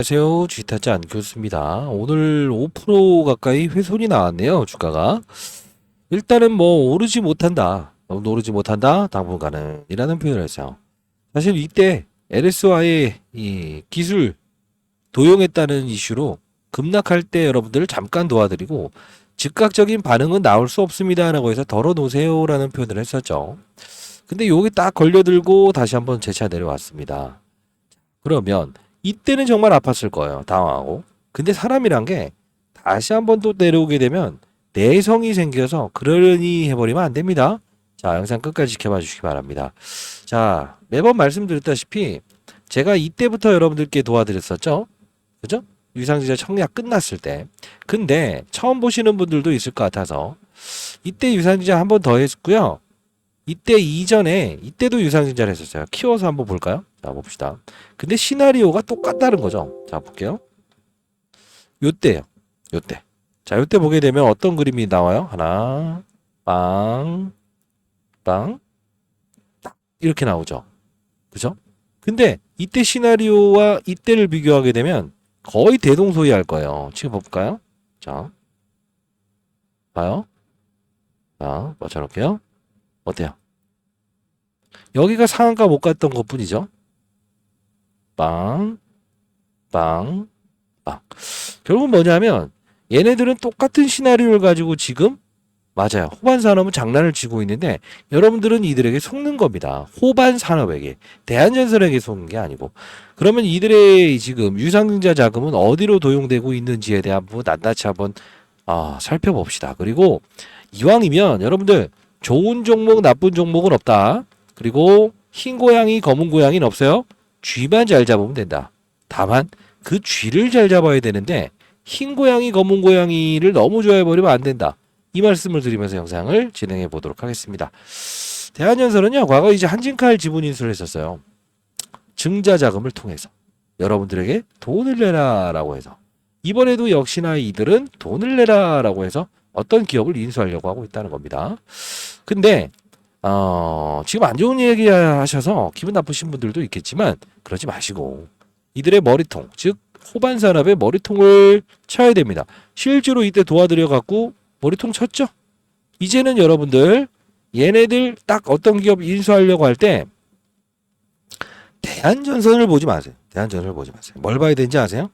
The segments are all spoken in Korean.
안녕하세요. 쥐타짜 안 교수입니다. 오늘 5% 가까이 훼손이 나왔네요. 주가가. 일단은 뭐 오르지 못한다. 오르지 못한다. 당분간은 이라는 표현을 했어요. 사실 이때 LS와의 이 기술 도용했다는 이슈로 급락할 때 여러분들을 잠깐 도와드리고 즉각적인 반응은 나올 수 없습니다라고 해서 덜어놓으세요라는 표현을 했었죠. 근데 요게 딱 걸려들고 다시 한번 재차 내려왔습니다. 그러면 이때는 정말 아팠을 거예요. 당황하고. 근데 사람이란 게 다시 한번 또 내려오게 되면 내성이 생겨서 그러려니 해버리면 안 됩니다. 자, 영상 끝까지 지켜봐 주시기 바랍니다. 자, 매번 말씀드렸다시피 제가 이때부터 여러분들께 도와드렸었죠. 그죠? 유상증자 청약 끝났을 때. 근데 처음 보시는 분들도 있을 것 같아서 이때 유상증자 한 번 더 했고요. 이때 이전에 이때도 유상증자를 했었어요. 키워서 한번 볼까요? 자, 봅시다. 근데 시나리오가 똑같다는 거죠. 자, 볼게요. 요때요. 요때. 자, 요때 보게 되면 어떤 그림이 나와요? 하나, 빵, 빵, 딱 이렇게 나오죠. 그죠? 근데 이때 시나리오와 이때를 비교하게 되면 거의 대동소이할 거예요. 지금 볼까요? 자, 봐요. 자, 맞춰놓을게요. 어때요? 여기가 상한가 못 갔던 것 뿐이죠. 빵, 빵, 빵. 결국은 뭐냐면 얘네들은 똑같은 시나리오를 가지고 지금 맞아요. 호반 산업은 장난을 치고 있는데 여러분들은 이들에게 속는 겁니다. 호반 산업에게 대한전설에게 속는 게 아니고 그러면 이들의 지금 유상증자 자금은 어디로 도용되고 있는지에 대한 부분 낱낱이 한번 살펴봅시다. 그리고 이왕이면 여러분들 좋은 종목 나쁜 종목은 없다. 그리고 흰 고양이 검은 고양이는 없어요. 쥐만 잘 잡으면 된다. 다만 그 쥐를 잘 잡아야 되는데 흰 고양이 검은 고양이를 너무 좋아해버리면 안 된다. 이 말씀을 드리면서 영상을 진행해 보도록 하겠습니다. 대한전설은요 과거 이제 한진칼 지분 인수를 했었어요. 증자 자금을 통해서 여러분들에게 돈을 내라라고 해서 이번에도 역시나 이들은 돈을 내라라고 해서 어떤 기업을 인수하려고 하고 있다는 겁니다. 근데 지금 안 좋은 얘기 하셔서 기분 나쁘신 분들도 있겠지만 그러지 마시고 이들의 머리통, 즉 호반 산업의 머리통을 쳐야 됩니다. 실제로 이때 도와드려 갖고 머리통 쳤죠. 이제는 여러분들 얘네들 딱 어떤 기업 인수하려고 할 때 대한전선을 보지 마세요. 대한전선을 보지 마세요. 뭘 봐야 되는지 아세요?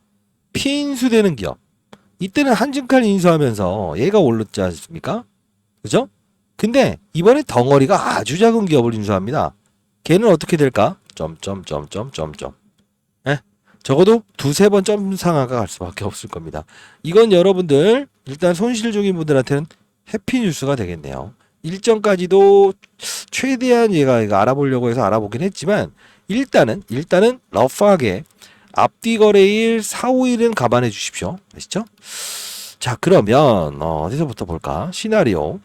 피인수되는 기업. 이때는 한진칼 인수하면서 얘가 올랐지 않습니까? 그죠? 근데 이번에 덩어리가 아주 작은 기업을 인수합니다. 걔는 어떻게 될까? 점점점점점점. 예? 적어도 두세 번 점 상하가 갈 수밖에 없을 겁니다. 이건 여러분들 일단 손실 중인 분들한테는 해피 뉴스가 되겠네요. 일정까지도 최대한 얘가 이거 알아보려고 해서 알아보긴 했지만 일단은 러프하게 앞뒤 거래일 4, 5일은 감안해 주십시오. 아시죠? 자, 그러면 어디서부터 볼까? 시나리오.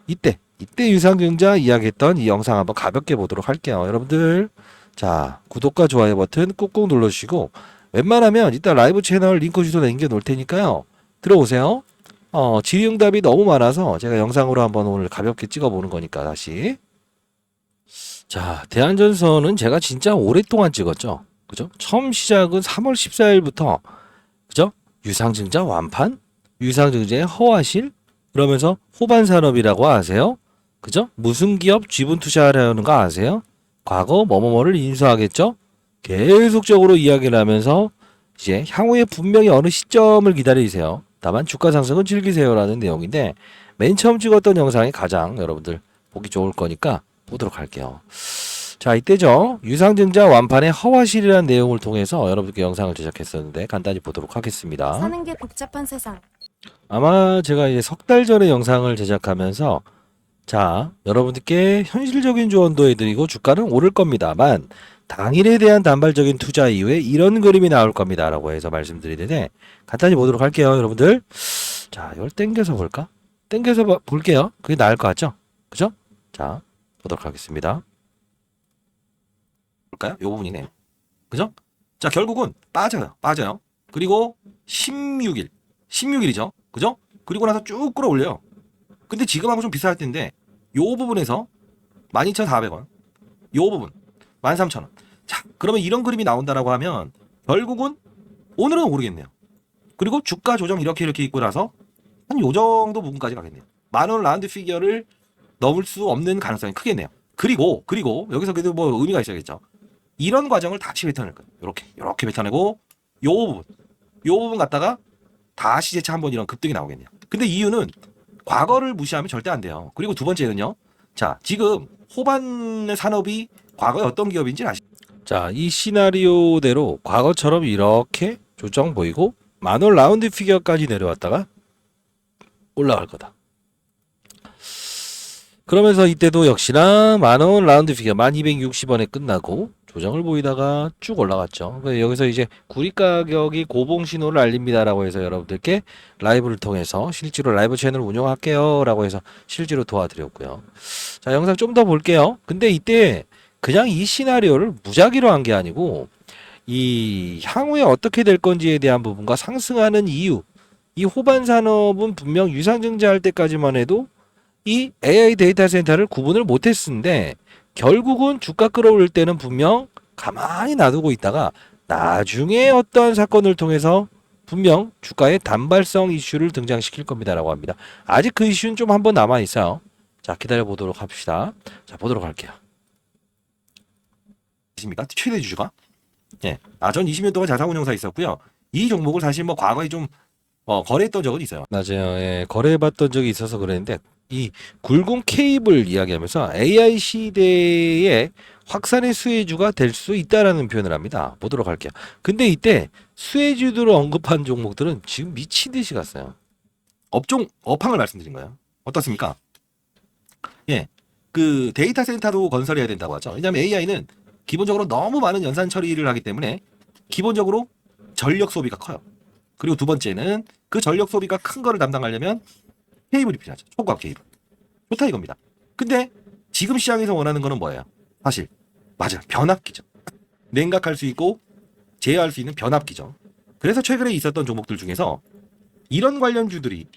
이때 유상증자 이야기했던 이 영상 한번 가볍게 보도록 할게요. 여러분들 자 구독과 좋아요 버튼 꾹꾹 눌러주시고 웬만하면 이따 라이브 채널 링크 주소 남겨놓을 테니까요. 들어오세요. 질의응답이 너무 많아서 제가 영상으로 한번 오늘 가볍게 찍어보는 거니까 다시. 자, 대한전선은 제가 진짜 오랫동안 찍었죠. 그죠? 처음 시작은 3월 14일부터 그죠? 유상증자 완판, 유상증자의 허와실, 그러면서 호반 산업이라고 아세요? 그죠? 무슨 기업 지분 투자하려는 거 아세요? 과거 뭐뭐뭐를 인수하겠죠? 계속적으로 이야기를 하면서 이제 향후에 분명히 어느 시점을 기다리세요. 다만 주가 상승은 즐기세요라는 내용인데 맨 처음 찍었던 영상이 가장 여러분들 보기 좋을 거니까 보도록 할게요. 자, 이때죠. 유상증자 완판의 허와실이라는 내용을 통해서 여러분들께 영상을 제작했었는데 간단히 보도록 하겠습니다. 사는 게 복잡한 세상. 아마 제가 이제 석 달 전에 영상을 제작하면서 자, 여러분들께 현실적인 조언도 해드리고 주가는 오를 겁니다만 당일에 대한 단발적인 투자 이후에 이런 그림이 나올 겁니다 라고 해서 말씀드리는데 간단히 보도록 할게요 여러분들. 자, 이걸 땡겨서 볼까? 땡겨서 볼게요. 그게 나을 것 같죠? 그죠? 자, 보도록 하겠습니다. 볼까요? 요 부분이네요. 그죠? 자, 결국은 빠져요. 그리고 16일이죠. 그죠? 그리고 나서 쭉 끌어올려요. 근데 지금하고 좀 비쌀 텐데 요 부분에서 12,400원, 요 부분 13,000원. 자, 그러면 이런 그림이 나온다라고 하면 결국은 오늘은 오르겠네요. 그리고 주가 조정 이렇게 있고 나서 한 요 정도 부분까지 가겠네요. 10,000원 라운드 피겨를 넘을 수 없는 가능성이 크겠네요. 그리고 여기서 그래도 뭐 의미가 있어야겠죠. 이런 과정을 다시 뱉어낼 거예요. 이렇게 뱉어내고 요 부분 갖다가 다시 재차 한번 이런 급등이 나오겠네요. 근데 이유는 과거를 무시하면 절대 안 돼요. 그리고 두 번째는요. 자, 지금 호반 산업이 과거에 어떤 기업인지 아시죠? 자, 이 시나리오대로 과거처럼 이렇게 조정 보이고 10,000원 라운드 피겨까지 내려왔다가 올라갈 거다. 그러면서 이때도 역시나 10,000원 라운드 피겨 1260원에 끝나고 조정을 보이다가 쭉 올라갔죠. 여기서 이제 구리 가격이 고봉 신호를 알립니다라고 해서 여러분들께 라이브를 통해서 실제로 라이브 채널 운영할게요 라고 해서 실제로 도와드렸고요. 자, 영상 좀 더 볼게요. 근데 이때 그냥 이 시나리오를 무작위로 한 게 아니고 이 향후에 어떻게 될 건지에 대한 부분과 상승하는 이유, 이 호반 산업은 분명 유상증자할 때까지만 해도 이 AI 데이터 센터를 구분을 못했는데 결국은 주가 끌어올릴 때는 분명 가만히 놔두고 있다가 나중에 어떠한 사건을 통해서 분명 주가에 단발성 이슈를 등장시킬 겁니다라고 합니다. 아직 그 이슈는 좀 한번 남아 있어요. 자, 기다려 보도록 합시다. 자, 보도록 할게요. 있습니까? 최대 주주가? 예. 전 20년 동안 자산운용사에 있었고요. 이 종목을 사실 뭐 과거에 좀 거래했던 적은 있어요. 맞아요. 예. 거래해봤던 적이 있어서 그랬는데 이 굵은 케이블 이야기하면서 AI 시대의 확산의 수혜주가 될 수 있다라는 표현을 합니다. 보도록 할게요. 근데 이때 수혜주들을 언급한 종목들은 지금 미친 듯이 갔어요. 업황을 말씀드린 거예요. 어떻습니까? 예. 그 데이터 센터도 건설해야 된다고 하죠. 왜냐하면 AI는 기본적으로 너무 많은 연산 처리를 하기 때문에 기본적으로 전력 소비가 커요. 그리고 두 번째는 그 전력 소비가 큰 거를 담당하려면 케이블이 필요하죠. 초고압 케이블. 좋다 이겁니다. 근데 지금 시장에서 원하는 거는 뭐예요? 사실 맞아요. 변압기죠. 냉각할 수 있고 제어할 수 있는 변압기죠. 그래서 최근에 있었던 종목들 중에서 이런 관련주들이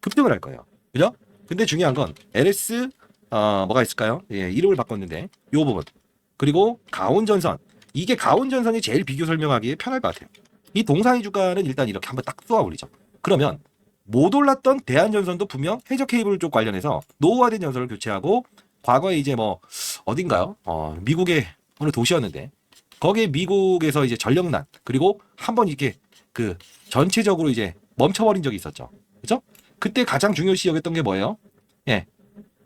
급등을 할 거예요. 그죠? 근데 중요한 건 LS 뭐가 있을까요? 예, 이름을 바꿨는데 요 부분. 그리고 가온전선. 이게 가온전선이 제일 비교 설명하기에 편할 것 같아요. 이 동상이 주가는 일단 이렇게 한번 딱 쏘아 올리죠. 그러면 못 올랐던 대한전선도 분명 해저 케이블 쪽 관련해서 노후화된 전선을 교체하고 과거에 이제 뭐 어딘가요? 미국의 어느 도시였는데 거기에 미국에서 이제 전력난 그리고 한번 이렇게 그 전체적으로 이제 멈춰버린 적이 있었죠. 그죠? 그때 가장 중요시 여겼던 게 뭐예요? 예.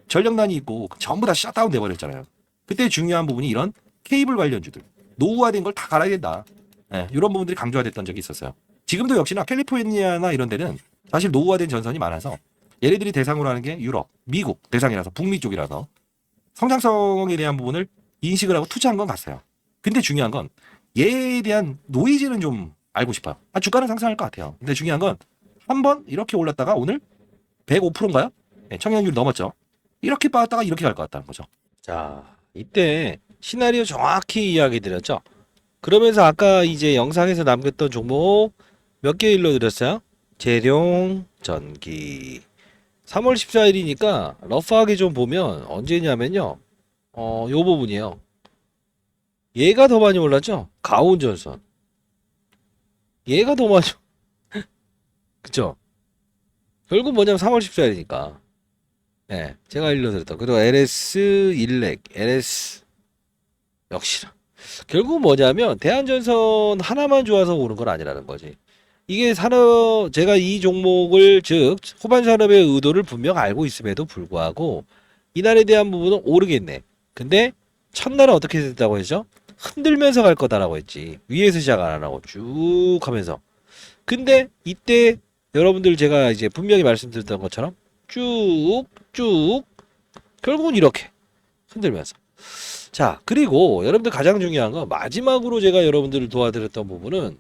전력난이 있고 전부 다 셧다운 돼버렸잖아요. 그때 중요한 부분이 이런 케이블 관련주들 노후화된 걸 다 갈아야 된다. 예, 이런 부분들이 강조가 됐던 적이 있었어요. 지금도 역시나 캘리포니아나 이런 데는 사실 노후화된 전선이 많아서 얘네들이 대상으로 하는 게 유럽, 미국 대상이라서 북미 쪽이라서 성장성에 대한 부분을 인식을 하고 투자한 건 같아요. 근데 중요한 건 얘에 대한 노이즈는 좀 알고 싶어요. 주가는 상승할 것 같아요. 근데 중요한 건 한번 이렇게 올랐다가 오늘 105%인가요? 네, 청약률 넘었죠. 이렇게 빠졌다가 이렇게 갈 것 같다는 거죠. 자, 이때 시나리오 정확히 이야기 드렸죠. 그러면서 아까 이제 영상에서 남겼던 종목 몇 개 일러드렸어요? 재룡 전기 3월 14일이니까 러프하게 좀 보면 언제냐면요 요 부분이에요. 얘가 더 많이 올랐죠? 가온전선 얘가 더 많이 그쵸? 결국 뭐냐면 3월 14일이니까 네, 제가 일러드렸던 그리고 LS 일렉 LS 역시나 결국 뭐냐면 대한전선 하나만 좋아서 오른 건 아니라는 거지. 이게 산업 제가 이 종목을 즉 호반 산업의 의도를 분명 알고 있음에도 불구하고 이날에 대한 부분은 오르겠네. 근데 첫날은 어떻게 됐다고 했죠? 흔들면서 갈 거다라고 했지. 위에서 시작 안 하고 쭉 하면서. 근데 이때 여러분들 제가 이제 분명히 말씀드렸던 것처럼 쭉쭉 결국은 이렇게 흔들면서. 자, 그리고 여러분들 가장 중요한 건 마지막으로 제가 여러분들을 도와드렸던 부분은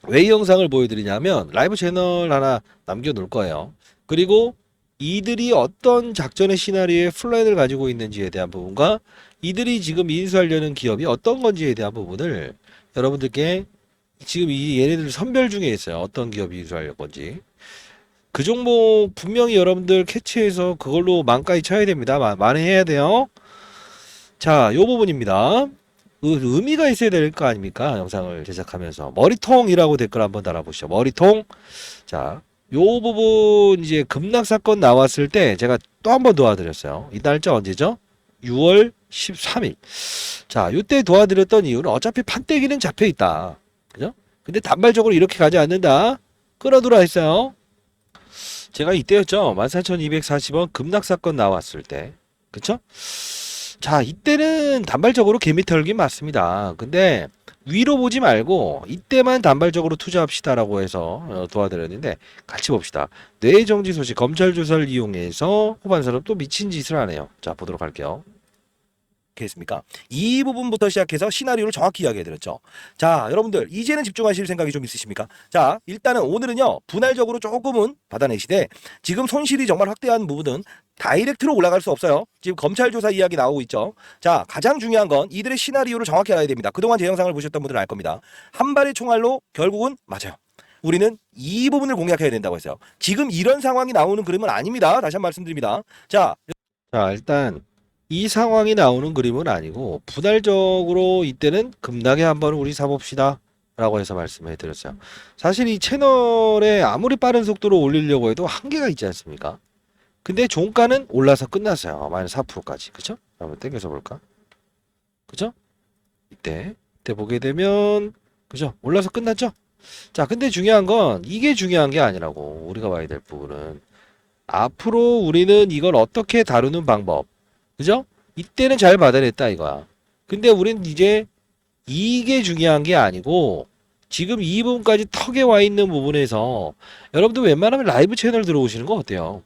왜 이 영상을 보여드리냐면 라이브 채널 하나 남겨놓을 거예요. 그리고 이들이 어떤 작전의 시나리오의 플랜을 가지고 있는지에 대한 부분과 이들이 지금 인수하려는 기업이 어떤 건지에 대한 부분을 여러분들께 지금 이 얘네들 선별 중에 있어요. 어떤 기업이 인수할 건지. 그 종목 분명히 여러분들 캐치해서 그걸로 만까지 쳐야 됩니다. 만회해야 돼요. 자, 요 부분입니다. 의미가 있어야 될 거 아닙니까? 영상을 제작하면서. 머리통이라고 댓글 한번 달아보시죠. 머리통. 자, 요 부분 이제 급락 사건 나왔을 때 제가 또 한 번 도와드렸어요. 이 날짜 언제죠? 6월 13일. 자, 요때 도와드렸던 이유는 어차피 판때기는 잡혀 있다. 그죠? 근데 단발적으로 이렇게 가지 않는다. 끌어들어 했어요. 제가 이때였죠. 14,240원 급락 사건 나왔을 때. 그쵸? 자, 이때는 단발적으로 개미 털기 맞습니다. 근데 위로 보지 말고 이때만 단발적으로 투자합시다라고 해서 도와드렸는데 같이 봅시다. 뇌정지 소식 검찰 조사를 이용해서 호반사로 또 미친 짓을 하네요. 자, 보도록 할게요. 했습니까? 이 부분부터 시작해서 시나리오를 정확히 이야기해드렸죠. 자, 여러분들 이제는 집중하실 생각이 좀 있으십니까? 자, 일단은 오늘은요 분할적으로 조금은 받아내시되 지금 손실이 정말 확대한 부분은 다이렉트로 올라갈 수 없어요. 지금 검찰 조사 이야기 나오고 있죠. 자, 가장 중요한 건 이들의 시나리오를 정확히 알아야 됩니다. 그동안 제 영상을 보셨던 분들은 알 겁니다. 한 발의 총알로 결국은 맞아요. 우리는 이 부분을 공략해야 된다고 했어요. 지금 이런 상황이 나오는 그림은 아닙니다. 다시 한 번 말씀드립니다. 자, 일단 이 상황이 나오는 그림은 아니고 분할적으로 이때는 급락에 한번 우리 사봅시다 라고 해서 말씀해 드렸어요. 사실 이 채널에 아무리 빠른 속도로 올리려고 해도 한계가 있지 않습니까? 근데 종가는 올라서 끝났어요. 마이너스 4%까지. 그쵸? 한번 땡겨서 볼까? 그죠? 이때 보게 되면 그죠? 올라서 끝났죠? 자, 근데 중요한 건 이게 중요한 게 아니라고. 우리가 봐야 될 부분은 앞으로 우리는 이걸 어떻게 다루는 방법, 그죠? 이때는 잘 받아냈다 이거야. 근데 우린 이제 이게 중요한 게 아니고 지금 이 부분까지 턱에 와 있는 부분에서 여러분들 웬만하면 라이브 채널 들어오시는 거 어때요?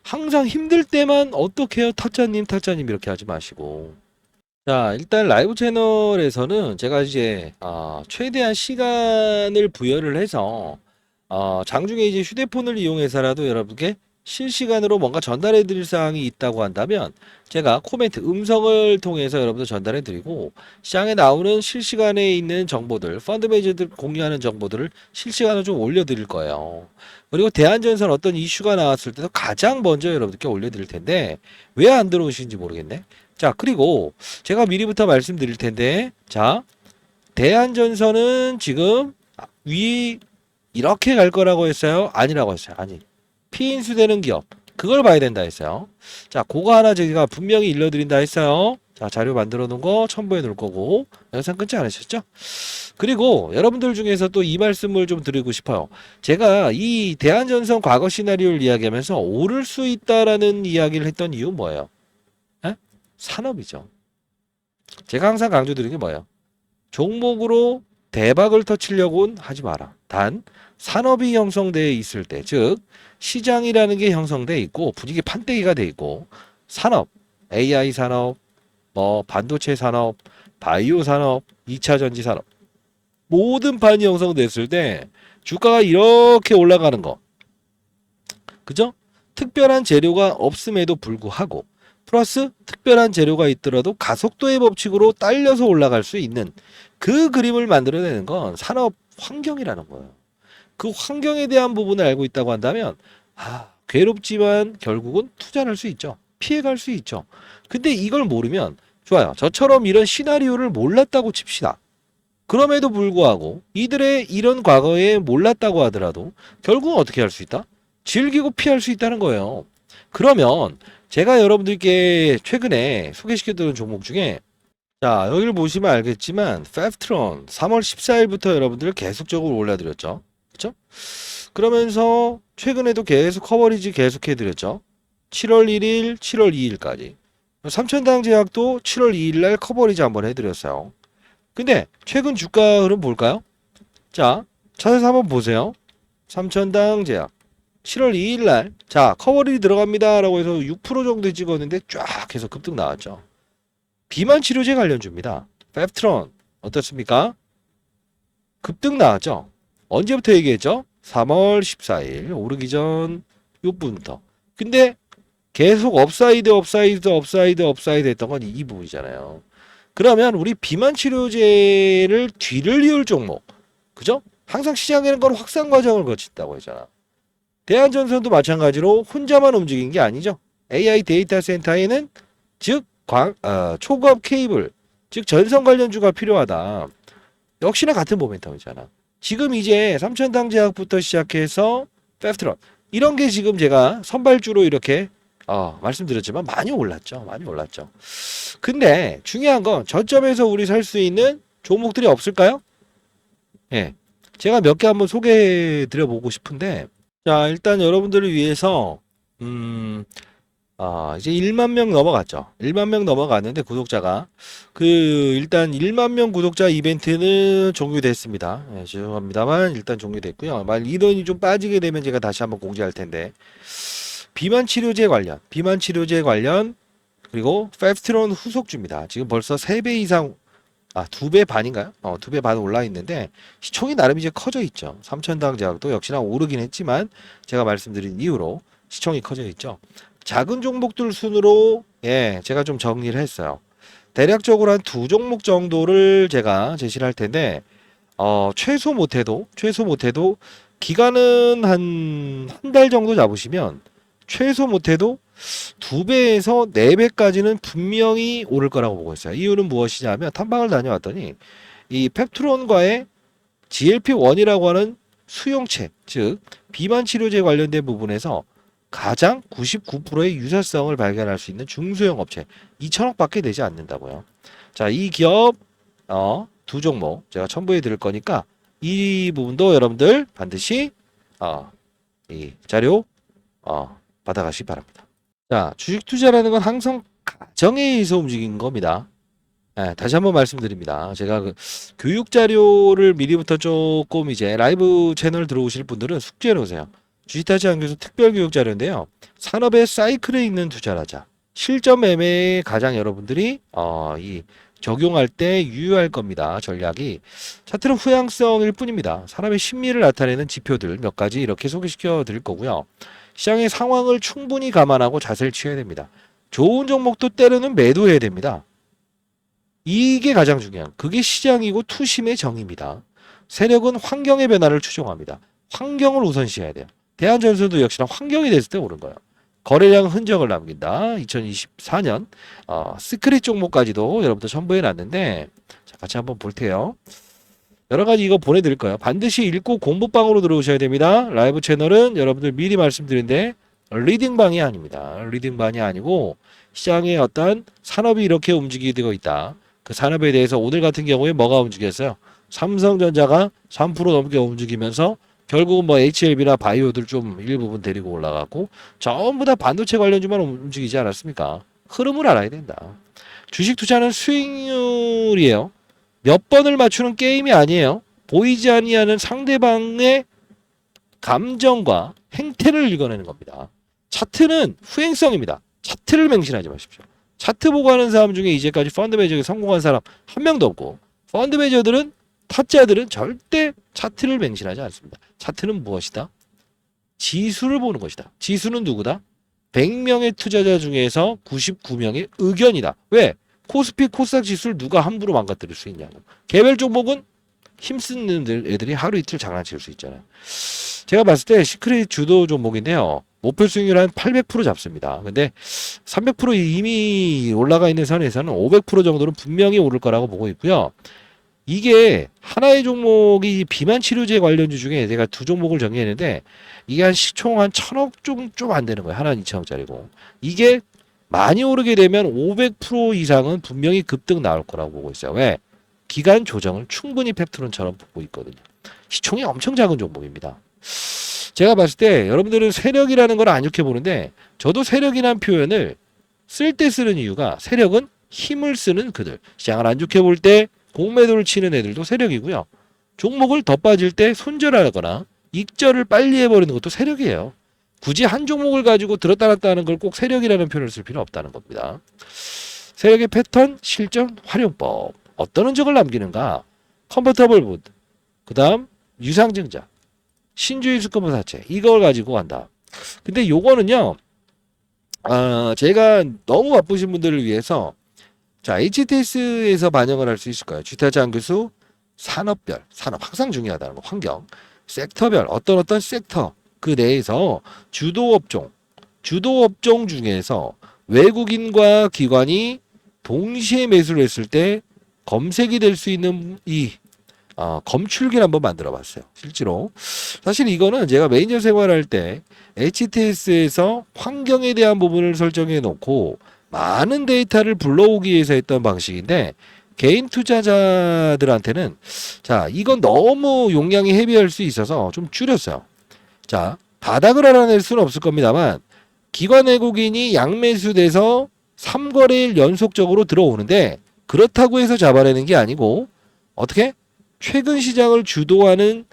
항상 힘들 때만 어떻게 해요? 타짜님 이렇게 하지 마시고. 자, 일단 라이브 채널에서는 제가 이제 최대한 시간을 부여를 해서 장중에 이제 휴대폰을 이용해서라도 여러분께 실시간으로 뭔가 전달해 드릴 사항이 있다고 한다면 제가 코멘트 음성을 통해서 여러분들 전달해 드리고 시장에 나오는 실시간에 있는 정보들 펀드 매니저들 공유하는 정보들을 실시간으로 좀 올려 드릴 거예요. 그리고 대한전선 어떤 이슈가 나왔을 때도 가장 먼저 여러분들께 올려 드릴 텐데 왜 안 들어오시는지 모르겠네. 자, 그리고 제가 미리부터 말씀드릴 텐데 자, 대한전선은 지금 위 이렇게 갈 거라고 했어요? 아니라고 했어요. 아니. 피인수되는 기업. 그걸 봐야 된다 했어요. 자, 그거 하나 제가 분명히 일러드린다 했어요. 자, 자료 만들어 놓은 거 첨부해 놓을 거고. 영상 끊지 않으셨죠? 그리고 여러분들 중에서 또 이 말씀을 좀 드리고 싶어요. 제가 이 대한전선 과거 시나리오를 이야기하면서 오를 수 있다라는 이야기를 했던 이유 뭐예요? 에? 산업이죠. 제가 항상 강조드리는 게 뭐예요? 종목으로 대박을 터치려고는 하지 마라. 단 산업이 형성되어 있을 때, 즉 시장이라는 게 형성돼 있고 분위기 판때기가 돼 있고 산업, AI 산업, 뭐 반도체 산업, 바이오 산업, 2차 전지 산업 모든 판이 형성됐을 때 주가가 이렇게 올라가는 거, 그죠? 특별한 재료가 없음에도 불구하고 플러스 특별한 재료가 있더라도 가속도의 법칙으로 딸려서 올라갈 수 있는 그 그림을 만들어내는 건 산업 환경이라는 거예요. 그 환경에 대한 부분을 알고 있다고 한다면 괴롭지만 결국은 투자를 할 수 있죠. 피해갈 수 있죠. 근데 이걸 모르면 좋아요. 저처럼 이런 시나리오를 몰랐다고 칩시다. 그럼에도 불구하고 이들의 이런 과거에 몰랐다고 하더라도 결국은 어떻게 할 수 있다? 즐기고 피할 수 있다는 거예요. 그러면 제가 여러분들께 최근에 소개시켜드린 종목 중에 자, 여기를 보시면 알겠지만 페프트론 3월 14일부터 여러분들 계속적으로 올려드렸죠. 그렇죠? 그러면서 최근에도 계속 커버리지 계속해드렸죠. 7월 1일, 7월 2일까지. 삼천당 제약도 7월 2일 날 커버리지 한번 해드렸어요. 근데 최근 주가 흐름 볼까요? 자, 차트에서 한번 보세요. 삼천당 제약 7월 2일 날 자, 커버리지 들어갑니다 라고 해서 6% 정도 찍었는데 쫙 해서 급등 나왔죠. 비만 치료제 관련주입니다. 페프트론 어떻습니까? 급등 나왔죠. 언제부터 얘기했죠? 3월 14일 오르기 전 요부터. 근데 계속 업사이드 했던 건 이 부분이잖아요. 그러면 우리 비만 치료제를 뒤를 이을 종목, 그죠? 항상 시장에는 건 확산 과정을 거친다고 했잖아. 대한전선도 마찬가지로 혼자만 움직인 게 아니죠. AI 데이터 센터에는 즉 초고압 케이블, 즉 전선 관련주가 필요하다. 역시나 같은 모멘텀이잖아. 지금 이제 삼천당제약부터 시작해서 페프트론 이런 게 지금 제가 선발주로 이렇게 말씀드렸지만 많이 올랐죠. 많이 올랐죠. 근데 중요한 건 저점에서 우리 살 수 있는 종목들이 없을까요? 예. 제가 몇 개 한번 소개해 드려 보고 싶은데, 자, 일단 여러분들을 위해서, 이제 1만 명 넘어갔죠. 1만 명 넘어갔는데 구독자가 일단 1만 명 구독자 이벤트는 종료됐습니다. 예, 죄송합니다만 일단 종료됐고요. 만약 인원이 좀 빠지게 되면 제가 다시 한번 공지할 텐데 비만 치료제 관련 그리고 페프트론 후속주입니다. 지금 벌써 3배 이상 2배 반인가요? 2배 반 올라 있는데 시총이 나름 이제 커져 있죠. 삼천당 제약도 역시나 오르긴 했지만 제가 말씀드린 이유로 시총이 커져 있죠. 작은 종목들 순으로 제가 좀 정리를 했어요. 대략적으로 한 2종목 정도를 제가 제시를 할 텐데 최소 못해도 기간은 한 달 정도 잡으시면 최소 못해도 2배에서 4배까지는 분명히 오를 거라고 보고 있어요. 이유는 무엇이냐면 탐방을 다녀왔더니 이 펩트론과의 GLP-1이라고 하는 수용체, 즉 비만 치료제 관련된 부분에서 가장 99%의 유사성을 발견할 수 있는 중소형 업체 2천억밖에 되지 않는다고요. 자, 이 기업 2종목 제가 첨부해 드릴 거니까 이 부분도 여러분들 반드시 이 자료 받아가시기 바랍니다. 자, 주식 투자라는 건 항상 가정에 의해서 움직이는 겁니다. 다시 한번 말씀드립니다. 제가 교육 자료를 미리부터 조금 이제 라이브 채널 들어오실 분들은 숙제로 오세요. 주식타지 안교수 특별 교육 자료인데요. 산업의 사이클에 있는 투자를 하자. 실전 매매에 가장 여러분들이 이 적용할 때 유효할 겁니다. 전략이 차트는 후향성일 뿐입니다. 사람의 심리를 나타내는 지표들 몇 가지 이렇게 소개시켜 드릴 거고요. 시장의 상황을 충분히 감안하고 자세를 취해야 됩니다. 좋은 종목도 때로는 매도해야 됩니다. 이게 가장 중요한, 그게 시장이고 투심의 정의입니다. 세력은 환경의 변화를 추종합니다. 환경을 우선시해야 돼요. 대한전선도 역시나 환경이 됐을 때 오른 거예요. 거래량 흔적을 남긴다. 2024년 시크릿 종목까지도 여러분들 첨부해 놨는데 자, 같이 한번 볼게요. 여러 가지 이거 보내드릴 거예요. 반드시 읽고 공부방으로 들어오셔야 됩니다. 라이브 채널은 여러분들 미리 말씀드린데 리딩방이 아닙니다. 리딩방이 아니고 시장의 어떤 산업이 이렇게 움직이고 있다. 그 산업에 대해서 오늘 같은 경우에 뭐가 움직였어요? 삼성전자가 3% 넘게 움직이면서 결국은 뭐 HLB나 바이오들 좀 일부분 데리고 올라가고 전부 다 반도체 관련주만 움직이지 않았습니까? 흐름을 알아야 된다. 주식 투자는 수익률이에요. 몇 번을 맞추는 게임이 아니에요. 보이지 아니하는 상대방의 감정과 행태를 읽어내는 겁니다. 차트는 후행성입니다. 차트를 맹신하지 마십시오. 차트 보고 하는 사람 중에 이제까지 펀드 매저에 성공한 사람 한 명도 없고 펀드 매저들은 타짜들은 절대 차트를 맹신하지 않습니다. 차트는 무엇이다? 지수를 보는 것이다. 지수는 누구다? 100명의 투자자 중에서 99명의 의견이다. 왜? 코스피 코스닥 지수를 누가 함부로 망가뜨릴 수 있냐고. 개별 종목은 힘쓰는 애들이 하루 이틀 장난칠 수 있잖아요. 제가 봤을 때 시크릿 주도 종목인데요. 목표 수익률 한 800% 잡습니다. 근데 300% 이미 올라가 있는 선에서는 500% 정도는 분명히 오를 거라고 보고 있고요. 이게 하나의 종목이 비만 치료제 관련주 중에 제가 2종목을 정리했는데 이게 한 시총 한 1000억 좀 안 되는 거예요. 하나는 2000억짜리고. 이게 많이 오르게 되면 500% 이상은 분명히 급등 나올 거라고 보고 있어요. 왜? 기간 조정을 충분히 펩트론처럼 보고 있거든요. 시총이 엄청 작은 종목입니다. 제가 봤을 때 여러분들은 세력이라는 걸 안 좋게 보는데 저도 세력이라는 표현을 쓸 때 쓰는 이유가 세력은 힘을 쓰는 그들. 시장을 안 좋게 볼 때 공매도를 치는 애들도 세력이고요. 종목을 더 빠질 때 손절하거나 익절을 빨리 해버리는 것도 세력이에요. 굳이 한 종목을 가지고 들었다 놨다 하는 걸 꼭 세력이라는 표현을 쓸 필요 없다는 겁니다. 세력의 패턴, 실전, 활용법. 어떤 흔적을 남기는가? 컨버터블 보드. 그 다음 유상증자. 신주의 수컴사체. 이걸 가지고 간다. 근데 요거는요. 제가 너무 바쁘신 분들을 위해서 자, HTS에서 반영을 할 수 있을까요? 주타장 교수 산업별, 산업 항상 중요하다는 거, 환경, 섹터별, 어떤 섹터 그 내에서 주도업종 중에서 외국인과 기관이 동시에 매수를 했을 때 검색이 될 수 있는 이 검출기를 한번 만들어 봤어요. 실제로. 사실 이거는 제가 매니저 생활할 때 HTS에서 환경에 대한 부분을 설정해 놓고 많은 데이터를 불러오기 위해서 했던 방식인데 개인 투자자들한테는 자, 이건 너무 용량이 헤비할 수 있어서 좀 줄였어요. 자, 바닥을 알아낼 수는 없을 겁니다만 기관 외국인이 양매수돼서 3거래일 연속적으로 들어오는데 그렇다고 해서 잡아내는 게 아니고 어떻게? 최근 시장을 주도하는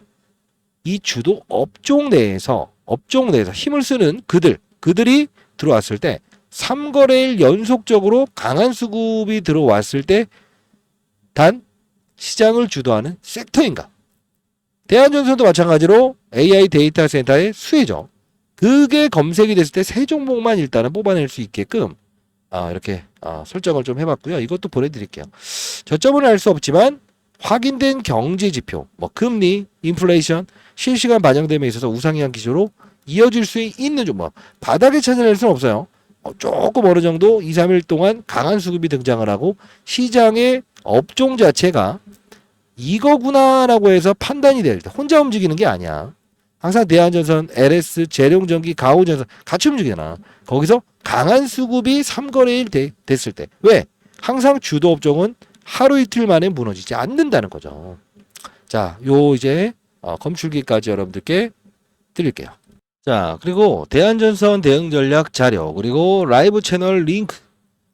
이 주도 업종 내에서 힘을 쓰는 그들이 들어왔을 때 3거래일 연속적으로 강한 수급이 들어왔을 때 단 시장을 주도하는 섹터인가? 대한전선도 마찬가지로 AI 데이터 센터의 수혜죠. 그게 검색이 됐을 때 세 종목만 일단은 뽑아낼 수 있게끔 이렇게 설정을 좀 해봤고요. 이것도 보내드릴게요. 저점은 알 수 없지만 확인된 경제 지표, 뭐 금리, 인플레이션, 실시간 반영됨에 있어서 우상향 기조로 이어질 수 있는 종목. 바닥에 찾아낼 수는 없어요. 조금 어느 정도 2, 3일 동안 강한 수급이 등장을 하고 시장의 업종 자체가 이거구나라고 해서 판단이 될 때 혼자 움직이는 게 아니야. 항상 대한전선, LS, 재룡전기, 가오전선 같이 움직이잖아. 거기서 강한 수급이 3거래일 됐을 때. 왜? 항상 주도 업종은 하루 이틀 만에 무너지지 않는다는 거죠. 자, 요 이제 검출기까지 여러분들께 드릴게요. 자, 그리고 대한전선 대응 전략 자료, 그리고 라이브 채널 링크,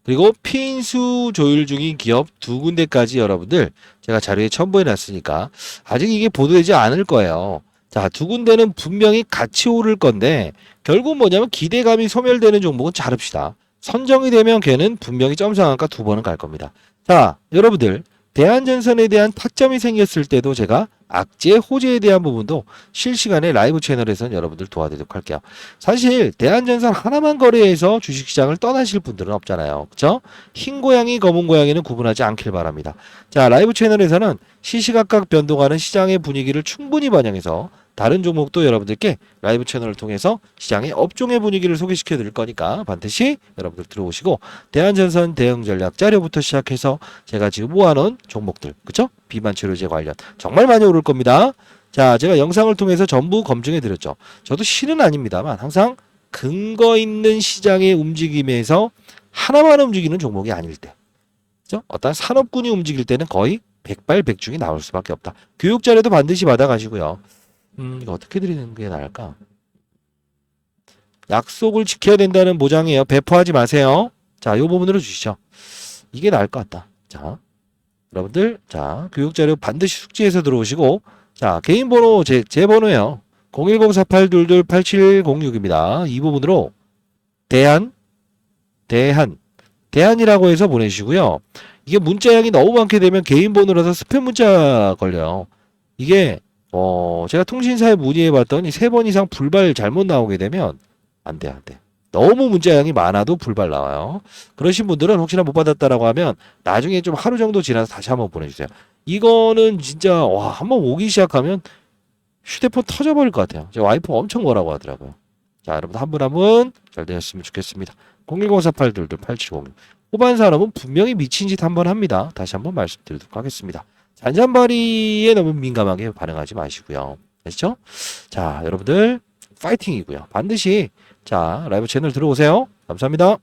그리고 핀수 조율 중인 기업 두 군데까지 여러분들 제가 자료에 첨부해 놨으니까 아직 이게 보도되지 않을 거예요. 자, 두 군데는 분명히 같이 오를 건데 결국 뭐냐면 기대감이 소멸되는 종목은 자릅시다. 선정이 되면 걔는 분명히 점상한가 두 번은 갈 겁니다. 자, 여러분들 대한전선에 대한 타점이 생겼을 때도 제가 악재, 호재에 대한 부분도 실시간에 라이브 채널에서는 여러분들 도와드리도록 할게요. 사실 대한전선 하나만 거래해서 주식시장을 떠나실 분들은 없잖아요. 그렇죠? 흰 고양이, 검은 고양이는 구분하지 않길 바랍니다. 자, 라이브 채널에서는 시시각각 변동하는 시장의 분위기를 충분히 반영해서 다른 종목도 여러분들께 라이브 채널을 통해서 시장의 업종의 분위기를 소개시켜 드릴 거니까 반드시 여러분들 들어오시고 대한전선 대응 전략 자료부터 시작해서 제가 지금 모아놓은 종목들, 그쵸? 비만 치료제 관련 정말 많이 오를 겁니다. 자, 제가 영상을 통해서 전부 검증해 드렸죠. 저도 실은 아닙니다만 항상 근거 있는 시장의 움직임에서 하나만 움직이는 종목이 아닐 때, 그죠? 어떤 산업군이 움직일 때는 거의 백발백중이 나올 수밖에 없다. 교육 자료도 반드시 받아가시고요. 이거 어떻게 드리는 게 나을까? 약속을 지켜야 된다는 보장이에요. 배포하지 마세요. 자, 요 부분으로 주시죠. 이게 나을 것 같다. 자, 여러분들, 자, 교육자료 반드시 숙지해서 들어오시고, 자, 개인 번호, 제 번호예요. 010-4822-8706입니다. 이 부분으로 대한이라고 해서 보내시고요. 이게 문자량이 너무 많게 되면 개인 번호라서 스팸 문자 걸려요. 이게 제가 통신사에 문의해 봤더니 3번 이상 불발 잘못 나오게 되면 안 돼. 너무 문자량이 많아도 불발 나와요. 그러신 분들은 혹시나 못 받았다라고 하면 나중에 좀 하루 정도 지나서 다시 한번 보내주세요. 이거는 진짜 한번 오기 시작하면 휴대폰 터져버릴 것 같아요. 제 와이프가 엄청 뭐라고 하더라고요. 자, 여러분 한 분 한 분 잘 되셨으면 좋겠습니다. 010-4822-8706. 후반 산업은 분명히 미친 짓 한번 합니다. 다시 한번 말씀드리도록 하겠습니다. 잔잔바리에 너무 민감하게 반응하지 마시고요. 아시죠? 자, 여러분들 파이팅이고요. 반드시 자, 라이브 채널 들어오세요. 감사합니다.